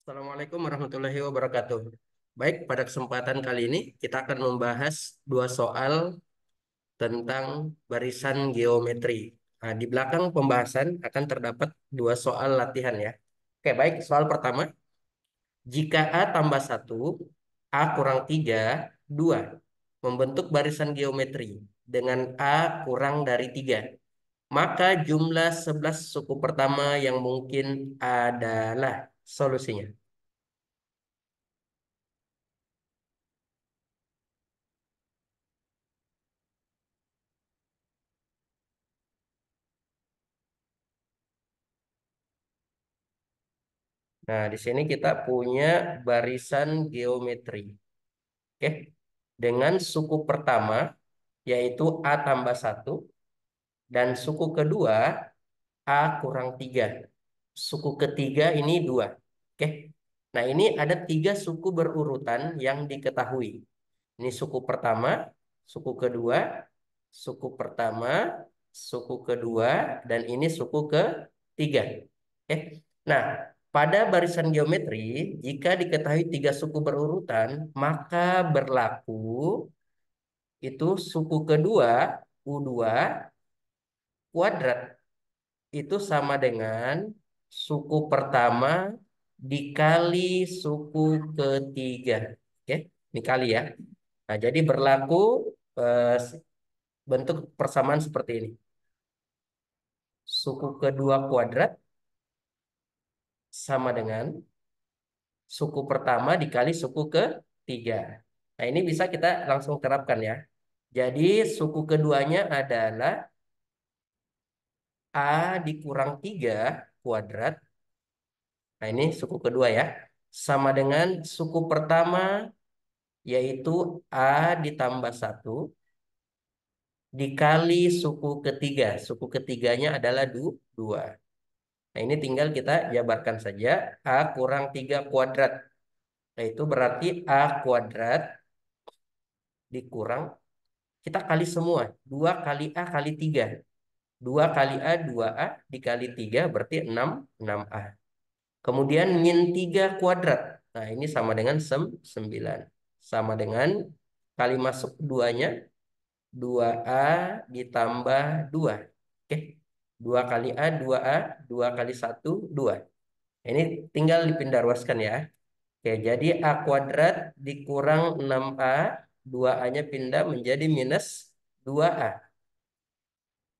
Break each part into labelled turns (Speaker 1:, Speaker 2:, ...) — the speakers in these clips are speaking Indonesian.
Speaker 1: Assalamualaikum warahmatullahi wabarakatuh. Baik, pada kesempatan kali ini kita akan membahas dua soal tentang barisan geometri. Nah, di belakang pembahasan akan terdapat dua soal latihan ya. Oke, baik. Soal pertama, jika A tambah satu, A kurang 3, 2 membentuk barisan geometri dengan A kurang dari 3, maka jumlah 11 suku pertama yang mungkin adalah solusinya. Nah, di sini kita punya barisan geometri. Oke. Dengan suku pertama, yaitu A tambah satu, dan suku kedua, A kurang 3. Suku ketiga ini 2. Oke. Nah, ini ada 3 suku berurutan yang diketahui. Ini suku pertama, suku kedua, suku pertama, suku kedua, dan ini suku ketiga. Oke. Nah, pada barisan geometri, jika diketahui 3 suku berurutan, maka berlaku itu suku kedua, U2 kuadrat, itu sama dengan suku pertama dikali suku ketiga. Oke, ini kali ya. Nah, jadi berlaku eh, bentuk persamaan seperti ini. Suku kedua kuadrat sama dengan suku pertama dikali suku ketiga. Nah, ini bisa kita langsung terapkan ya. Jadi suku keduanya adalah A dikurang 3 kuadrat. Nah, ini suku kedua ya. Sama dengan suku pertama, yaitu A ditambah satu dikali suku ketiga. Suku ketiganya adalah 2. Nah, ini tinggal kita jabarkan saja. A kurang 3 kuadrat. Nah, itu berarti A kuadrat dikurang, kita kali semua. 2 kali A kali 3. 2 kali A, 2A dikali 3 berarti 6A. Kemudian min 3 kuadrat. Nah, ini sama dengan 9. Sama dengan kali masuk duanya, 2A ditambah 2. Oke. 2 kali A, 2A, 2 kali satu 2. Ini tinggal dipindah ruaskan ya. Oke, jadi A kuadrat dikurang 6A, 2A-nya pindah menjadi minus 2A.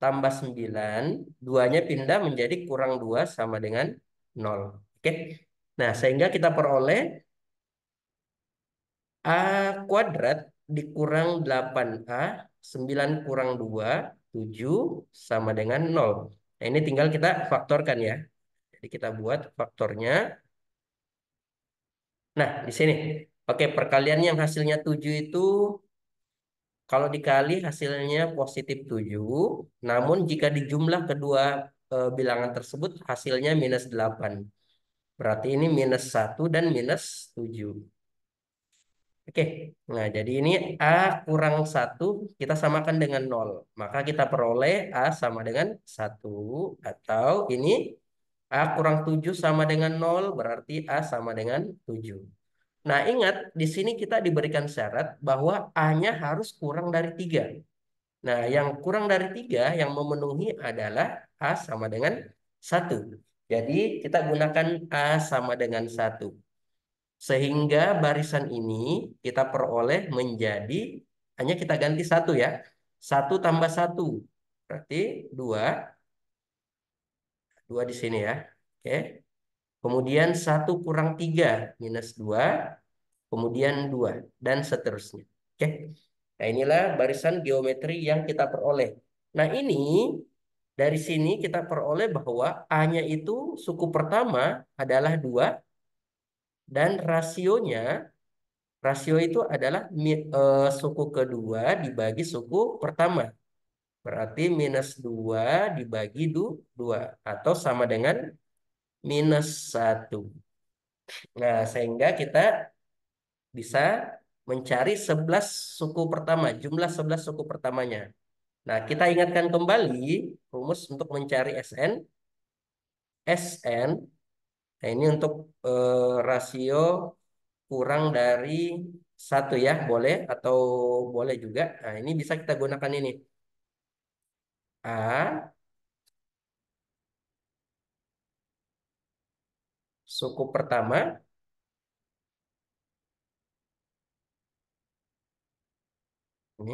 Speaker 1: Tambah 9, 2-nya pindah menjadi kurang 2 sama dengan 0. Oke. Nah, sehingga kita peroleh A kuadrat dikurang 8A, 9 kurang 2, 7 sama dengan 0. Nah, ini tinggal kita faktorkan ya. Jadi kita buat faktornya. Nah, di sini. Oke, perkalian yang hasilnya 7 itu kalau dikali hasilnya positif 7. Namun jika dijumlah kedua bilangan tersebut hasilnya minus 8. Berarti ini minus 1 dan minus 7. Oke, nah jadi ini A kurang 1 kita samakan dengan 0. Maka kita peroleh A sama dengan 1. Atau ini A kurang 7 sama dengan 0 berarti A sama dengan 7. Nah, ingat di sini kita diberikan syarat bahwa A-nya harus kurang dari 3. Nah, yang kurang dari 3 yang memenuhi adalah A sama dengan 1. Jadi kita gunakan A sama dengan 1. Sehingga barisan ini kita peroleh menjadi, hanya kita ganti 1 ya. 1 tambah 1 berarti 2. 2 di sini ya. Oke. Kemudian 1 kurang 3 minus 2. Kemudian 2 dan seterusnya. Oke. Nah, inilah barisan geometri yang kita peroleh. Nah, ini dari sini kita peroleh bahwa A-nya itu suku pertama adalah 2 dan rasio itu adalah suku kedua dibagi suku pertama. Berarti minus 2 dibagi 2 atau sama dengan minus 1. Nah, sehingga kita bisa mencari 11 suku pertama, jumlah 11 suku pertamanya. Nah, kita ingatkan kembali rumus untuk mencari Sn. Sn Nah, ini untuk rasio kurang dari satu ya, boleh atau boleh juga. Nah, ini bisa kita gunakan ini. A, suku pertama, ini,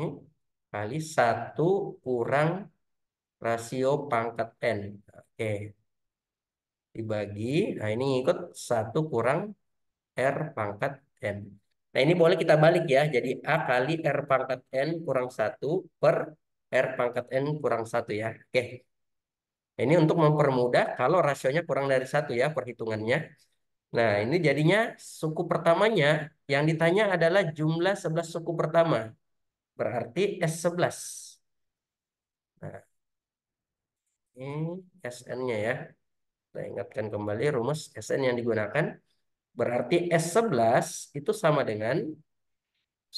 Speaker 1: kali satu kurang rasio pangkat N. Oke, dibagi. Nah, ini ikut satu kurang R pangkat N. Nah, ini boleh kita balik ya. Jadi A kali R pangkat N kurang satu per R pangkat N kurang satu ya. Oke. Ini untuk mempermudah kalau rasionya kurang dari satu ya perhitungannya. Nah, ini jadinya suku pertamanya yang ditanya adalah jumlah 11 suku pertama. Berarti S11. Nah, ini SN-nya ya. Saya ingatkan kembali rumus SN yang digunakan. Berarti S11 itu sama dengan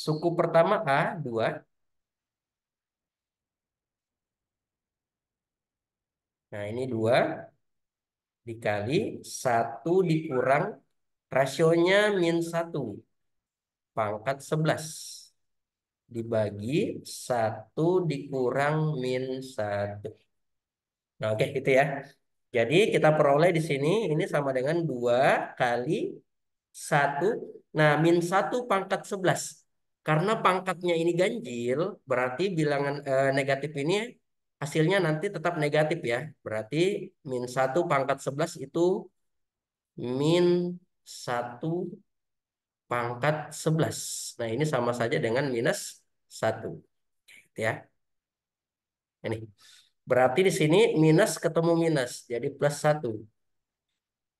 Speaker 1: suku pertama A, 2. Nah, ini 2 dikali satu dikurang rasionya min satu pangkat 11 dibagi satu dikurang min satu. Nah, oke gitu ya. Jadi kita peroleh di sini ini sama dengan 2 kali satu. Nah, min satu pangkat 11. Karena pangkatnya ini ganjil, berarti bilangan negatif ini hasilnya nanti tetap negatif ya. Berarti min satu pangkat 11 itu min satu pangkat 11. Nah, ini sama saja dengan minus satu. Gitu ya. Ini. Berarti di sini minus ketemu minus. Jadi plus satu.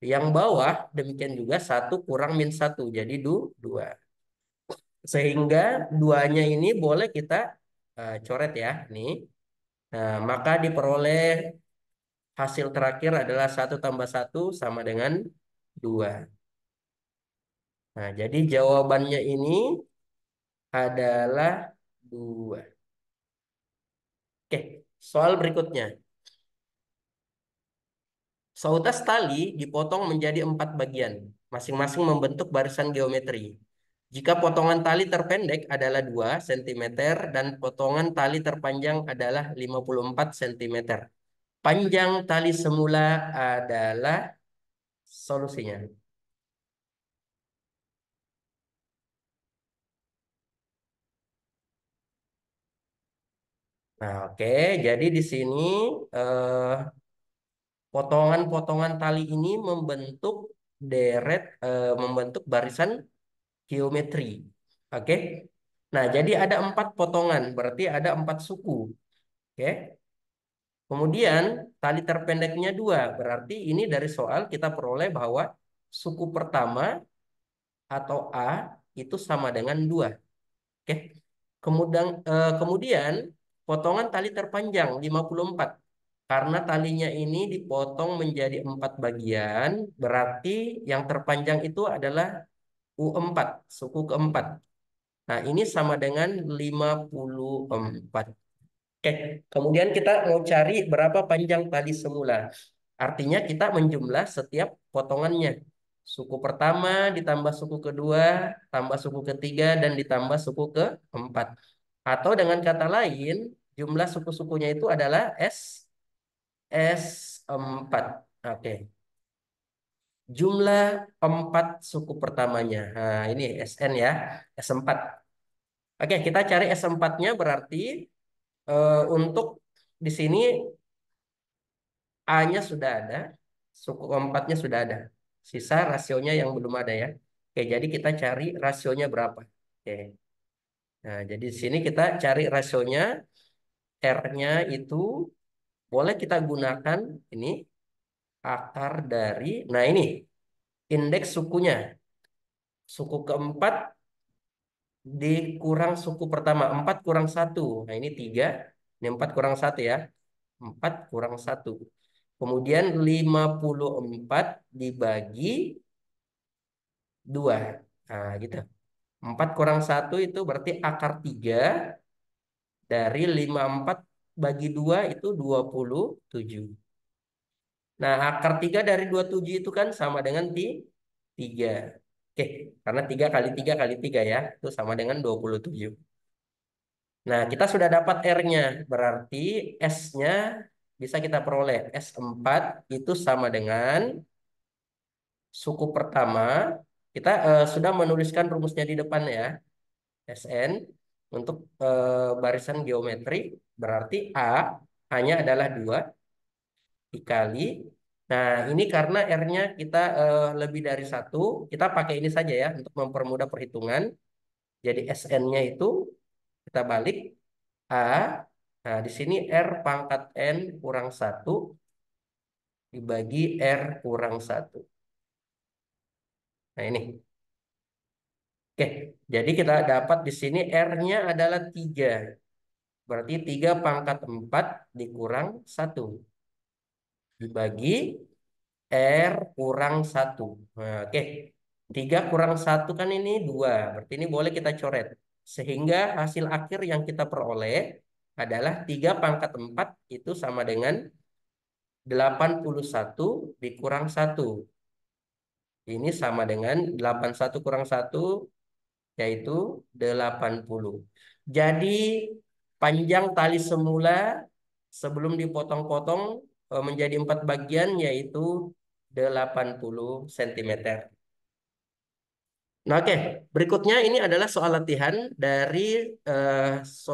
Speaker 1: Yang bawah demikian juga satu kurang min satu. Jadi 2. Sehingga duanya ini boleh kita coret ya. Nih. Nah, maka diperoleh hasil terakhir adalah satu tambah satu sama dengan 2. Nah, jadi jawabannya ini adalah 2. Oke, soal berikutnya. Seutas tali dipotong menjadi 4 bagian, masing-masing membentuk barisan geometri. Jika potongan tali terpendek adalah 2 cm dan potongan tali terpanjang adalah 54 cm. Panjang tali semula adalah solusinya. Nah, oke. Jadi di sini eh, potongan-potongan tali ini membentuk barisan geometri. Oke. Nah, jadi ada 4 potongan, berarti ada 4 suku. Oke. Kemudian tali terpendeknya 2, berarti ini dari soal kita peroleh bahwa suku pertama atau A itu sama dengan 2. Oke. Kemudian potongan tali terpanjang 54. Karena talinya ini dipotong menjadi 4 bagian, berarti yang terpanjang itu adalah U4, suku keempat. Nah, ini sama dengan 54. Oke, kemudian kita mau cari berapa panjang tali semula. Artinya kita menjumlah setiap potongannya. Suku pertama ditambah suku kedua, tambah suku ketiga, dan ditambah suku keempat. Atau dengan kata lain, jumlah suku-sukunya itu adalah S4. Oke, jumlah 4 suku pertamanya. Nah, ini SN ya, S4. Oke, kita cari S4-nya berarti untuk di sini A-nya sudah ada, suku keempatnya sudah ada. Sisa rasionya yang belum ada ya. Oke, jadi kita cari rasionya berapa. Oke. Nah, jadi di sini kita cari rasionya, R-nya itu boleh kita gunakan ini akar dari, nah ini indeks sukunya. Suku keempat dikurang suku pertama, 4 kurang satu. Nah, ini 3, ini 4 kurang satu ya. 4 kurang satu. Kemudian 54 dibagi 2. Nah, gitu. 4 kurang satu itu berarti akar 3 dari 54 bagi 2 itu 27. Nah, akar 3 dari 27 itu kan sama dengan 3. Oke, karena 3 kali 3 kali 3 ya, itu sama dengan 27. Nah, kita sudah dapat R-nya, berarti S-nya bisa kita peroleh. S4 itu sama dengan suku pertama. Kita sudah menuliskan rumusnya di depan ya. Sn untuk barisan geometri, berarti A-nya adalah 2 dikali. Nah, ini karena R-nya kita lebih dari 1, kita pakai ini saja ya untuk mempermudah perhitungan. Jadi Sn-nya itu kita balik A. Nah, di sini R pangkat N kurang 1 dibagi R kurang 1. Nah, ini. Oke, jadi kita dapat di sini R-nya adalah 3. Berarti 3 pangkat 4 dikurang 1 dibagi R kurang 1. Nah, oke. 3 kurang 1 kan ini 2. Berarti ini boleh kita coret. Sehingga hasil akhir yang kita peroleh adalah 3 pangkat 4 itu sama dengan 81 dikurang 1. Ini sama dengan 81 kurang 1 yaitu 80. Jadi panjang tali semula sebelum dipotong-potong menjadi 4 bagian yaitu 80 cm. Nah, oke. Berikutnya ini adalah soal latihan dari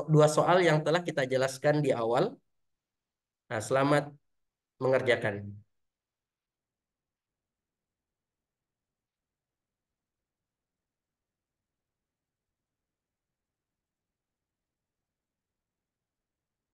Speaker 1: dua soal yang telah kita jelaskan di awal. Nah, selamat mengerjakan.